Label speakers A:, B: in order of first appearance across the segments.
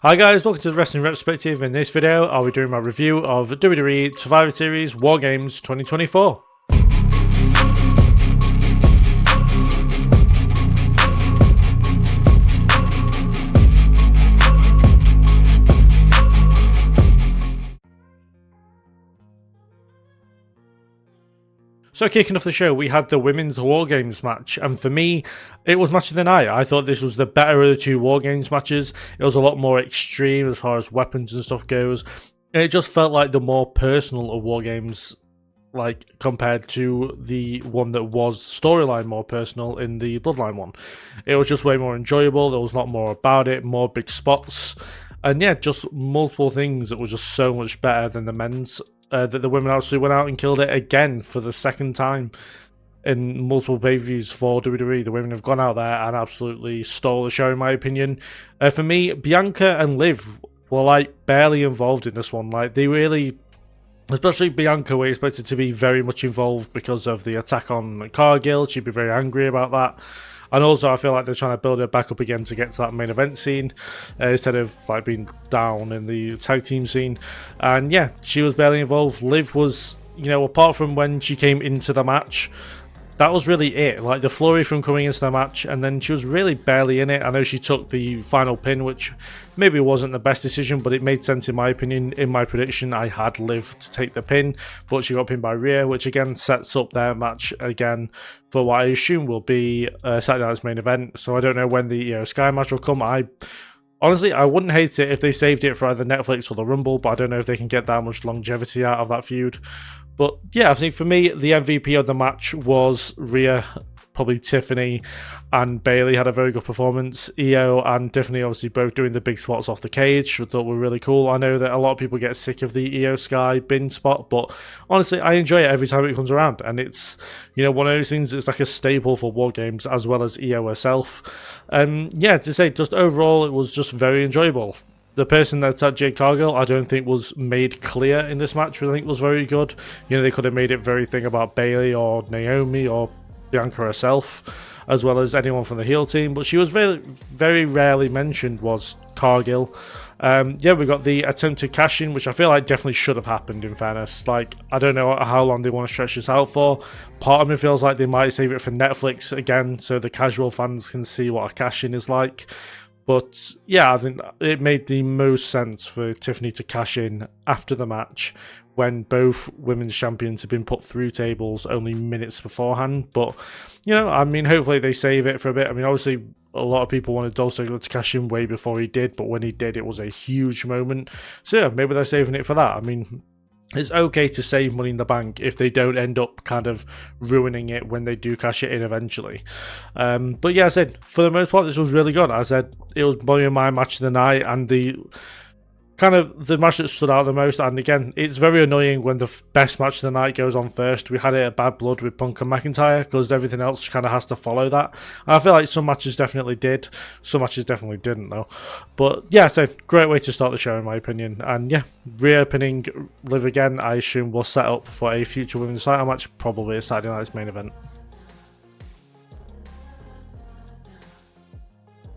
A: Hi guys, welcome to the Wrestling Retrospective. In this video, I'll be doing my review of WWE Survivor Series Wargames 2024. So kicking off the show, we had the Women's Wargames match, and for me, it was match of the night. I thought this was the better of the two Wargames matches. It was a lot more extreme as far as weapons and stuff goes. And it just felt like the more personal of Wargames, like compared to the one that was storyline more personal in the Bloodline one. It was just way more enjoyable. There was a lot more about it, more big spots, and yeah, just multiple things that were just so much better than the men's. That the women actually went out and killed it again for the second time in multiple pay-per-views for WWE. The women have gone out there and absolutely stole the show, in my opinion. For me, Bianca and Liv were like barely involved in this one. Like they really, especially Bianca, were expected to be very much involved because of the attack on Cargill. She'd be very angry about that. And also, I feel like they're trying to build her back up again to get to that main event scene instead of like being down in the tag team scene. And yeah, she was barely involved. Liv was, you know, apart from when she came into the match, that was really it. Like the flurry from coming into the match, and then she was really barely in it. I know she took the final pin, which maybe wasn't the best decision, but it made sense in my opinion. In my prediction, I had Liv to take the pin, but she got pinned by Rhea, which again sets up their match again for what I assume will be Saturday night's main event. So I don't know when the Sky match will come. Honestly, I wouldn't hate it if they saved it for either Netflix or the Rumble, but I don't know if they can get that much longevity out of that feud. But yeah, I think for me, the MVP of the match was Rhea. Probably Tiffany and Bayley had a very good performance. Io and Tiffany obviously both doing the big spots off the cage, which I thought were really cool. I know that a lot of people get sick of the Io Sky bin spot, but honestly, I enjoy it every time it comes around. And it's, you know, one of those things that's like a staple for Wargames as well as Io herself. And yeah, to say, just overall, it was just very enjoyable. The person that attacked Jade Cargill, I don't think was made clear in this match, which I think was very good. You know, they could have made it very thing about Bayley or Naomi or Bianca herself, as well as anyone from the heel team, but she was very, very rarely mentioned was Cargill. Yeah, we got the attempted cash-in, which I feel like definitely should have happened, in fairness. Like, I don't know how long they want to stretch this out for. Part of me feels like they might save it for Netflix again, so the casual fans can see what a cash-in is like. But yeah, I think it made the most sense for Tiffany to cash in after the match when both women's champions have been put through tables only minutes beforehand. But, you know, I mean, hopefully they save it for a bit. I mean, obviously, a lot of people wanted Dolph Ziggler to cash in way before he did, but when he did, it was a huge moment. So yeah, maybe they're saving it for that. I mean, it's okay to save Money in the Bank if they don't end up kind of ruining it when they do cash it in eventually. But yeah, I said, for the most part, this was really good. I said, it was probably my match of the night and the kind of the match that stood out the most. And again, it's very annoying when the best match of the night goes on first. We had it at Bad Blood with Punk and McIntyre because everything else kind of has to follow that. And I feel like some matches definitely did, some matches definitely didn't though. But yeah, so great way to start the show in my opinion. And yeah, Rhea pinning Liv again, I assume will set up for a future women's title match, probably a Saturday night's main event.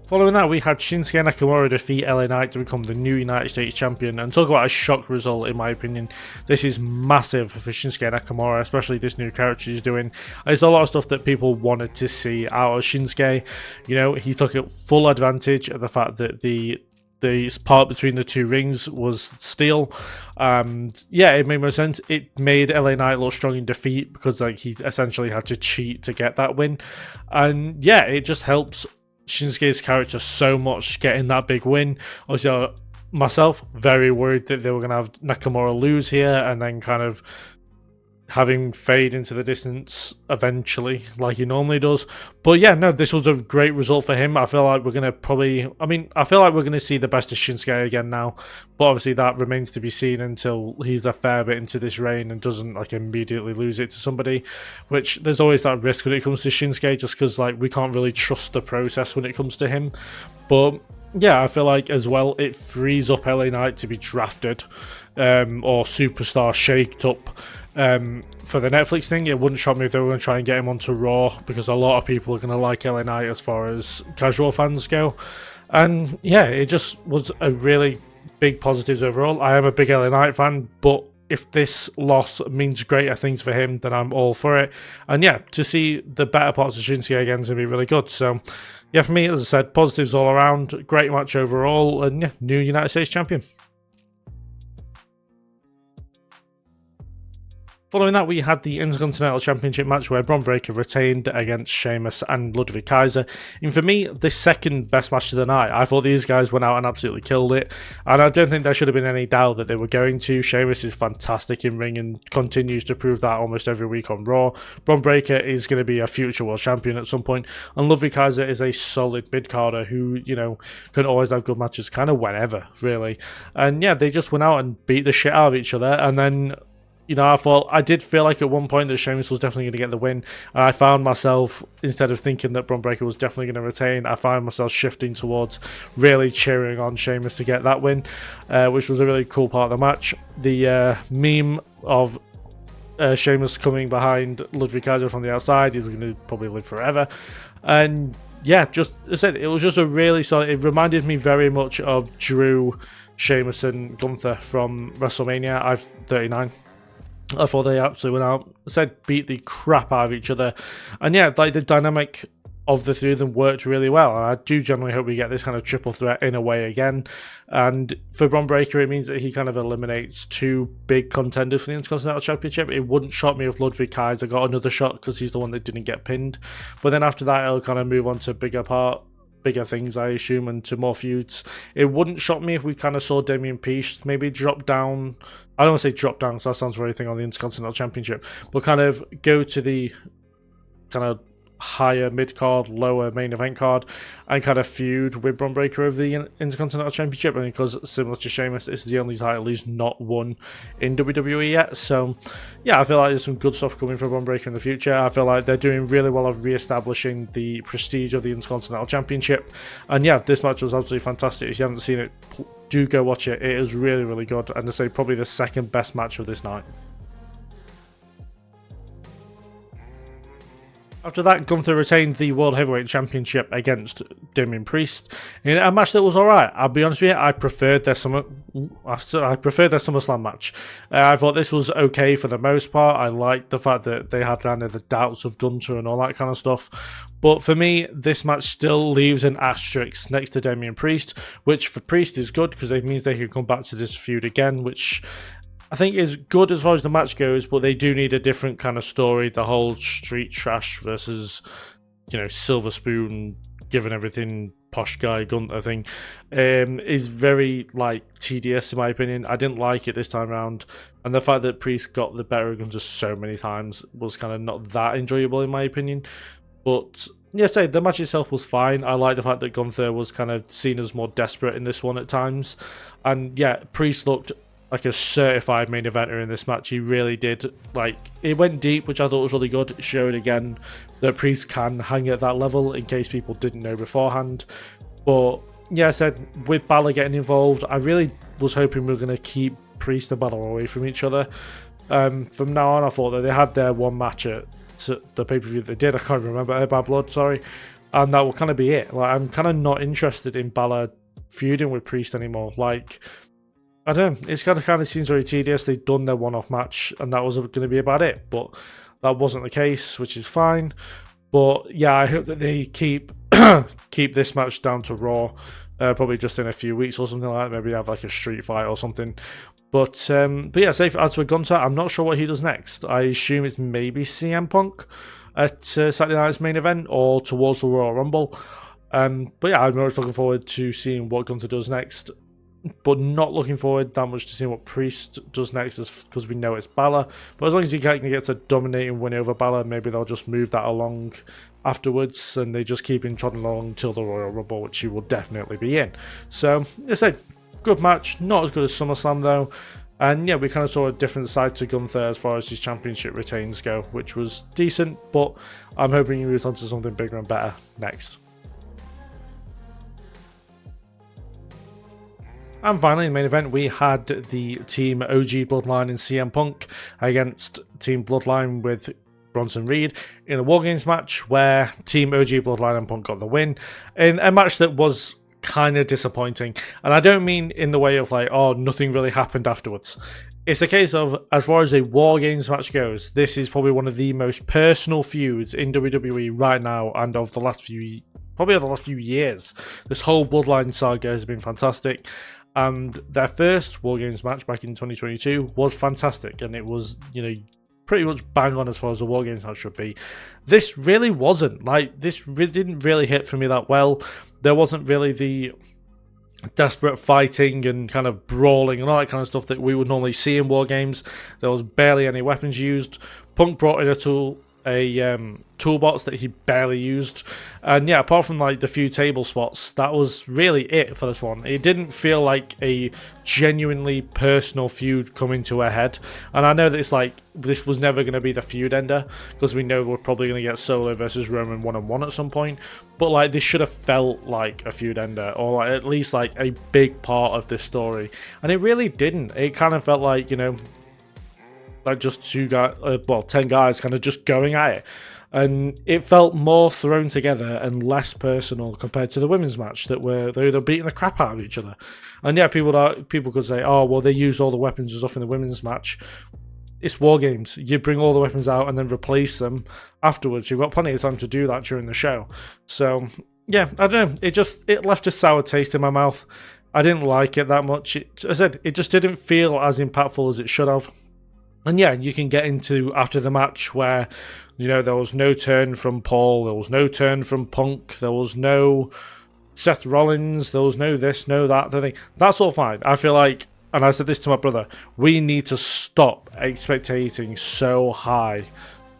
A: Following that, we had Shinsuke Nakamura defeat LA Knight to become the new United States champion. And talk about a shock result, in my opinion. This is massive for Shinsuke Nakamura, especially this new character he's doing. There's a lot of stuff that people wanted to see out of Shinsuke. You know, he took full advantage of the fact that the part between the two rings was steel. Yeah, it made more sense. It made LA Knight look strong in defeat because like he essentially had to cheat to get that win. And yeah, it just helps Shinsuke's character so much getting that big win. Obviously, myself very worried that they were going to have Nakamura lose here and then kind of having fade into the distance eventually like he normally does. But yeah, no, this was a great result for him. I feel like we're going to probably, I feel like we're going to see the best of Shinsuke again now, but obviously that remains to be seen until he's a fair bit into this reign and doesn't like immediately lose it to somebody, which there's always that risk when it comes to Shinsuke, just because like we can't really trust the process when it comes to him. But yeah, I feel like as well it frees up LA Knight to be drafted or superstar shaked up for the Netflix thing. It wouldn't shock me if they were going to try and get him onto Raw, because a lot of people are going to like LA Knight as far as casual fans go. And yeah, it just was a really big positives overall. I am a big LA Knight fan, but if this loss means greater things for him, then I'm all for it. And yeah, to see the better parts of Shinsuke again is going to be really good. So yeah, for me, as I said, positives all around. Great match overall. And yeah, new United States champion. Following that, we had the Intercontinental Championship match where Bron Breakker retained against Sheamus and Ludwig Kaiser. And for me, the second best match of the night. I thought these guys went out and absolutely killed it. And I don't think there should have been any doubt that they were going to. Sheamus is fantastic in ring and continues to prove that almost every week on Raw. Bron Breakker is going to be a future world champion at some point. And Ludwig Kaiser is a solid mid-carder who, you know, can always have good matches kind of whenever, really. And yeah, they just went out and beat the shit out of each other. And then, you know, I did feel like at one point that Sheamus was definitely going to get the win, and I found myself, instead of thinking that Bron Breakker was definitely going to retain, I found myself shifting towards really cheering on Sheamus to get that win, which was a really cool part of the match. The meme of Sheamus coming behind Ludwig Kaiser from the outside is going to probably live forever, and yeah, just as I said, it was just a really solid. It reminded me very much of Drew, Sheamus, and Gunther from WrestleMania 39. I thought they absolutely went out, beat the crap out of each other. And yeah, like the dynamic of the three of them worked really well. And I do generally hope we get this kind of triple threat in a way again. And for Bron Breakker, it means that he kind of eliminates two big contenders for the Intercontinental Championship. It wouldn't shock me if Ludwig Kaiser got another shot because he's the one that didn't get pinned. But then after that, it'll kind of move on to bigger things, I assume, and to more feuds. It wouldn't shock me if we kind of saw Damian Priest maybe drop down. I don't want to say drop down because that sounds very thing on the Intercontinental Championship, but kind of go to the kind of higher mid-card, lower main event card, and kind of feud with Bron Breakker over the Intercontinental Championship. And because similar to Sheamus, it's the only title he's not won in WWE yet. So yeah, I feel like there's some good stuff coming from Bron Breakker in the future. I feel like they're doing really well of re-establishing the prestige of the Intercontinental Championship. And yeah, this match was absolutely fantastic. If you haven't seen it, do go watch it. It is really, really good. And I say probably the second best match of this night. After that, Gunther retained the World Heavyweight Championship against Damian Priest in a match that was alright. I'll be honest with you, I preferred their SummerSlam match. I thought this was okay for the most part. I liked the fact that they had kind of the doubts of Gunther and all that kind of stuff. But for me, this match still leaves an asterisk next to Damian Priest, which for Priest is good because it means they can come back to this feud again, which I think is good as far as the match goes, but they do need a different kind of story. The whole street trash versus, you know, silver spoon, giving everything posh guy Gunther thing is very, like, tedious in my opinion. I didn't like it this time around, and the fact that Priest got the better of Gunther so many times was kind of not that enjoyable in my opinion. But yeah, the match itself was fine. I like the fact that Gunther was kind of seen as more desperate in this one at times, and yeah, Priest looked like a certified main eventer in this match. He really did. Like, it went deep, which I thought was really good. It showed again that Priest can hang at that level in case people didn't know beforehand. But yeah, with Balor getting involved, I really was hoping we were going to keep Priest and Balor away from each other. From now on, I thought that they had their one match at the pay-per-view they did. I can't remember. Bad Blood, sorry. And that will kind of be it. Like, I'm kind of not interested in Balor feuding with Priest anymore. Like, I don't know, it's kind of seems very tedious. They've done their one-off match, and that was going to be about it. But that wasn't the case, which is fine. But yeah, I hope that they keep this match down to Raw, probably just in a few weeks or something like that. Maybe have like a street fight or something. But yeah, as for Gunther, I'm not sure what he does next. I assume it's maybe CM Punk at Saturday night's main event or towards the Royal Rumble. But yeah, I'm always looking forward to seeing what Gunther does next. But not looking forward that much to seeing what Priest does next, because we know it's Balor. But as long as he gets a dominating win over Balor, maybe they'll just move that along afterwards, and they just keep him trotting along until the Royal Rumble, which he will definitely be in. So, it's a good match, not as good as SummerSlam though. And yeah, we kind of saw a different side to Gunther as far as his championship retains go, which was decent, but I'm hoping he moves on to something bigger and better next. And finally, in the main event, we had the Team OG Bloodline and CM Punk against Team Bloodline with Bronson Reed in a Wargames match where Team OG Bloodline and Punk got the win in a match that was kind of disappointing. And I don't mean in the way of like, oh, nothing really happened afterwards. It's a case of, as far as a War Games match goes, this is probably one of the most personal feuds in WWE right now, and of the last few, probably of the last few years. This whole Bloodline saga has been fantastic, and their first War Games match back in 2022 was fantastic, and it was, you know, pretty much bang on as far as a War Games match should be. This really wasn't. Like, this didn't really hit for me that well. There wasn't really the desperate fighting and kind of brawling and all that kind of stuff that we would normally see in War Games. There was barely any weapons used. Punk brought in a toolbox that he barely used, and yeah, apart from like the few table spots, that was really it for this one. It didn't feel like a genuinely personal feud coming to a head, and I know that it's like this was never going to be the feud ender, because we know we're probably going to get Solo versus Roman 1-on-1 at some point, but like this should have felt like a feud ender, or like at least like a big part of this story, and it really didn't. It kind of felt like, you know, like just 10 guys kind of just going at it. And it felt more thrown together and less personal compared to the women's match that they were beating the crap out of each other. And yeah, people could say, oh, well, they used all the weapons and stuff in the women's match. It's War Games. You bring all the weapons out and then replace them afterwards. You've got plenty of time to do that during the show. So yeah, I don't know. It left a sour taste in my mouth. I didn't like it that much. As I said, it just didn't feel as impactful as it should have. And yeah, you can get into after the match where, you know, there was no turn from Paul, there was no turn from Punk, there was no Seth Rollins, there was no this, no that, thing. That's all fine. I feel like, and I said this to my brother, we need to stop expecting so high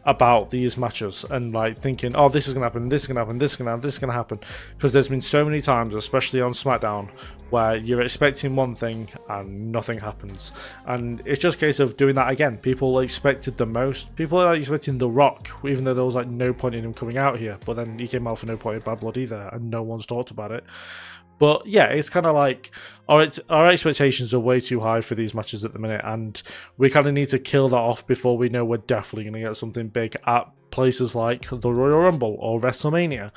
A: about these matches and like thinking, oh, this is gonna happen, this is gonna happen, this is gonna happen, this is gonna happen, because there's been so many times, especially on SmackDown, where you're expecting one thing and nothing happens, and it's just a case of doing that again. People expected the most. People are expecting The Rock, even though there was like no point in him coming out here, but then he came out for no point in Bad Blood either, and no one's talked about it. But yeah, it's kind of like our expectations are way too high for these matches at the minute, and we kind of need to kill that off before we know we're definitely going to get something big at places like the Royal Rumble or WrestleMania.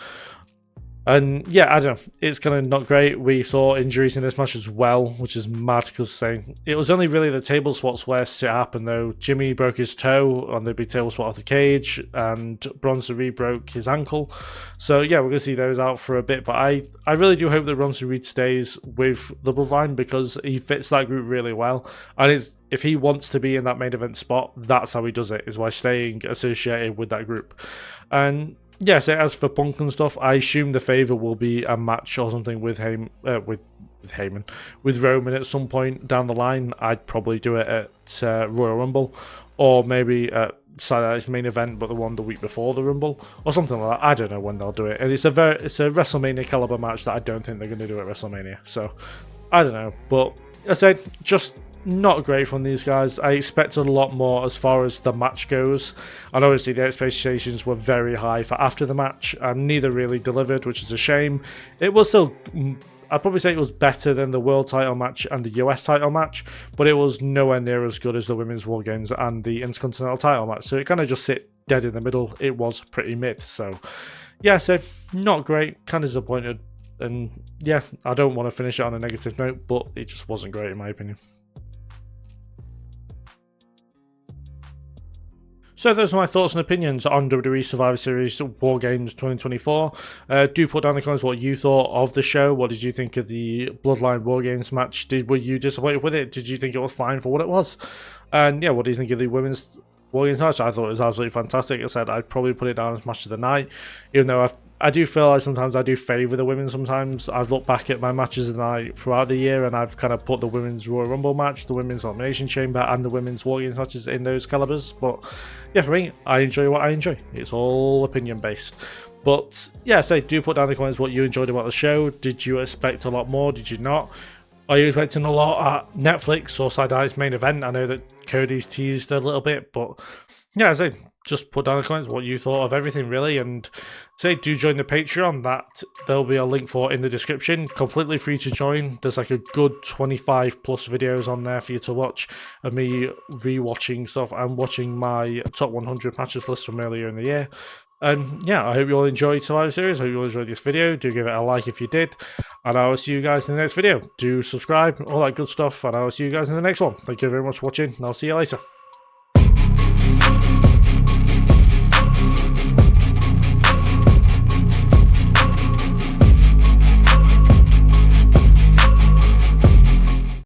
A: And yeah, I don't know, it's kind of not great. We saw injuries in this match as well, which is mad, because it was only really the table spots where it happened though. Jimmy broke his toe on the big table spot of the cage, and Bronson Reed broke his ankle. So yeah, we're going to see those out for a bit, but I really do hope that Bronson Reed stays with the Bloodline, because he fits that group really well, and if he wants to be in that main event spot, that's how he does it, is by staying associated with that group. And yes, as for Punk and stuff, I assume the favour will be a match or something with with Roman at some point down the line. I'd probably do it at Royal Rumble, or maybe at Saturday's main event, but the one the week before the Rumble, or something like that. I don't know when they'll do it, and it's a WrestleMania caliber match that I don't think they're going to do at WrestleMania. So I don't know, but as I said, just not great from these guys. I expected a lot more as far as the match goes, and obviously the expectations were very high for after the match, and neither really delivered, which is a shame. It was still, I'd probably say it was better than the world title match and the US title match, but it was nowhere near as good as the women's War Games and the Intercontinental title match, so it kind of just sit dead in the middle. It was pretty mid, so yeah, so not great, kind of disappointed, and yeah, I don't want to finish it on a negative note, but it just wasn't great in my opinion. So those are my thoughts and opinions on WWE Survivor Series War Games 2024. Do put down in the comments what you thought of the show. What did you think of the Bloodline War Games match? Were you disappointed with it? Did you think it was fine for what it was? And yeah, what do you think of the women's War Games match? I thought it was absolutely fantastic. I said I'd probably put it down as match of the night, even though I do feel like sometimes I do favour the women sometimes. I've looked back at my matches of the night throughout the year, and I've kind of put the women's Royal Rumble match, the women's Elimination Chamber, and the women's War Games matches in those calibers. But yeah, for me, I enjoy what I enjoy. It's all opinion based. But yeah, so do put down in the comments what you enjoyed about the show. Did you expect a lot more? Did you not? Are you expecting a lot at Netflix or Saturday's main event? I know that Cody's teased a little bit, but yeah, so just put down in the comments what you thought of everything, really, and say do join the Patreon. That there'll be a link for in the description. Completely free to join. There's like a good 25 plus videos on there for you to watch of me rewatching stuff and watching my top 100 matches list from earlier in the year. And yeah, I hope you all enjoyed Survivor Series. I hope you all enjoyed this video. Do give it a like if you did. And I will see you guys in the next video. Do subscribe, all that good stuff. And I will see you guys in the next one. Thank you very much for watching. And I'll see you later.